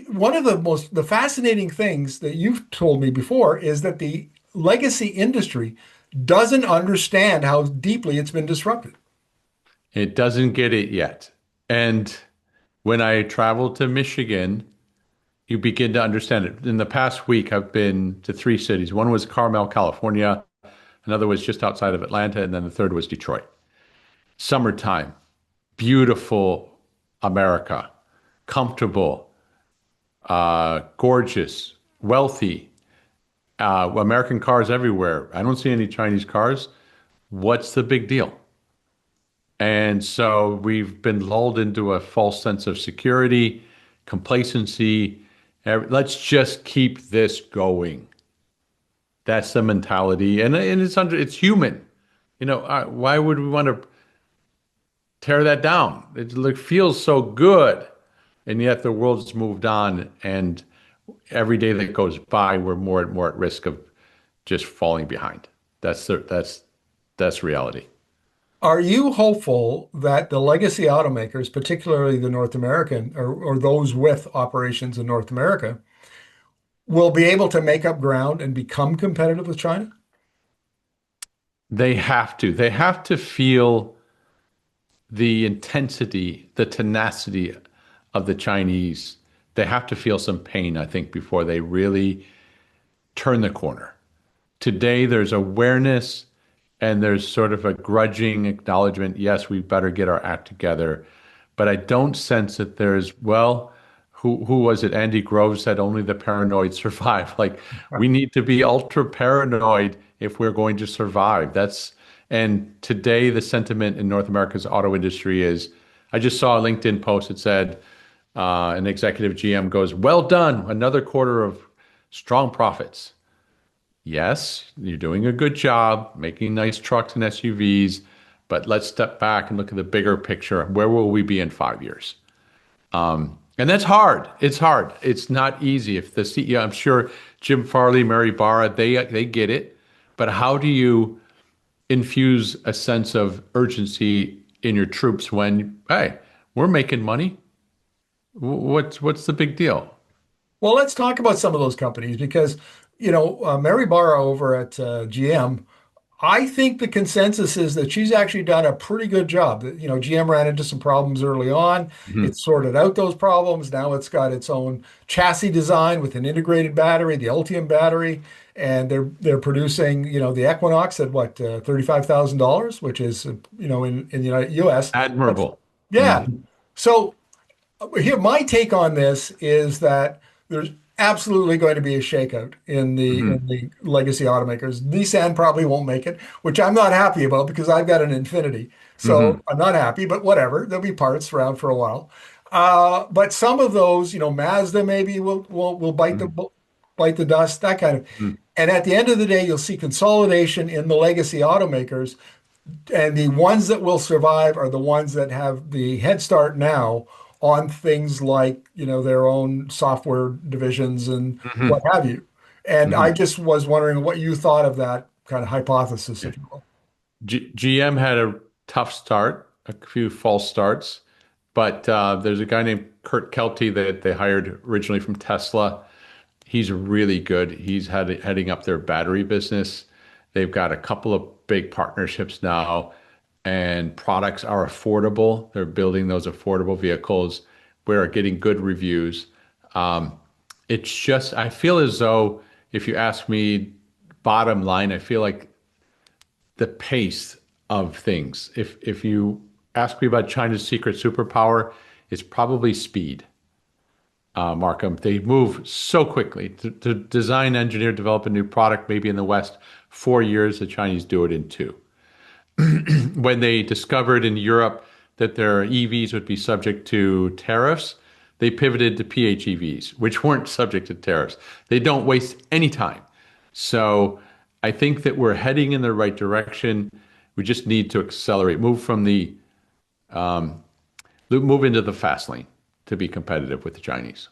one of the fascinating things that you've told me before is that the legacy industry doesn't understand how deeply it's been disrupted. It doesn't get it yet. And when I travel to Michigan, you begin to understand it. In the past week, I've been to three cities. One was Carmel, California. Another was just outside of Atlanta. And then the third was Detroit. Summertime, beautiful America, comfortable, gorgeous, wealthy, American cars everywhere. I don't see any Chinese cars. What's the big deal? And so we've been lulled into a false sense of security, complacency. Let's just keep this going. That's the mentality, and it's human. Why would we want to tear that down? Feels so good, and yet the world's moved on, and every day that goes by, we're more and more at risk of just falling behind. That's reality. Are you hopeful that the legacy automakers, particularly the North American or those with operations in North America, will be able to make up ground and become competitive with China? They have to. They have to feel the intensity, the tenacity of the Chinese. They have to feel some pain, I think, before they really turn the corner. Today, there's awareness and there's sort of a grudging acknowledgement. Yes, we better get our act together. But I don't sense that there's, well, who was it? Andy Grove said only the paranoid survive. Like we need to be ultra paranoid if we're going to survive. And today the sentiment in North America's auto industry is, I just saw a LinkedIn post that said, an executive GM goes, well done, another quarter of strong profits. Yes, you're doing a good job making nice trucks and SUVs, but let's step back and look at the bigger picture. Where will we be in 5 years? And that's hard. It's hard. It's not easy. If the CEO, I'm sure Jim Farley, Mary Barra, they get it. But how do you infuse a sense of urgency in your troops when, hey, we're making money? What's the big deal? Well, let's talk about some of those companies because, Mary Barra over at GM, I think the consensus is that she's actually done a pretty good job. That, GM ran into some problems early on. It Mhm. sorted out those problems. Now it's got its own chassis design with an integrated battery, the Ultium battery, and they're producing, the Equinox at what, $35,000, which is, in the US. That's Admirable. yeah. Mhm. So here, my take on this is that there's absolutely going to be a shakeout in the Mhm. legacy automakers. Nissan probably won't make it, which I'm not happy about because I've got an Infinity, so Mhm. I'm not happy. But whatever, there'll be parts around for a while. But some of those, Mazda maybe will bite the dust, that kind of. Mhm. And at the end of the day, you'll see consolidation in the legacy automakers, and the ones that will survive are the ones that have the head start now on things like, their own software divisions and what Mhm. have you. And I Mhm. just was wondering what you thought of that kind of hypothesis, Yeah. if you will. GM had a tough start, a few false starts, but there's a guy named Kurt Kelty that they hired originally from Tesla. He's really good. Heading up their battery business. They've got a couple of big partnerships now, and products are affordable. They're building those affordable vehicles. We're getting good reviews. Um, it's just, I feel as though if you ask me bottom line, I feel like the pace of things. If you ask me about China's secret superpower, it's probably speed. Markham, they move so quickly to design, engineer, develop a new product. Maybe in the West, 4 years. The Chinese do it in two. When they discovered in Europe that their EVs would be subject to tariffs, they pivoted to PHEVs, which weren't subject to tariffs. They don't waste any time. So I think that we're heading in the right direction. We just need to accelerate, move into the fast lane to be competitive with the Chinese.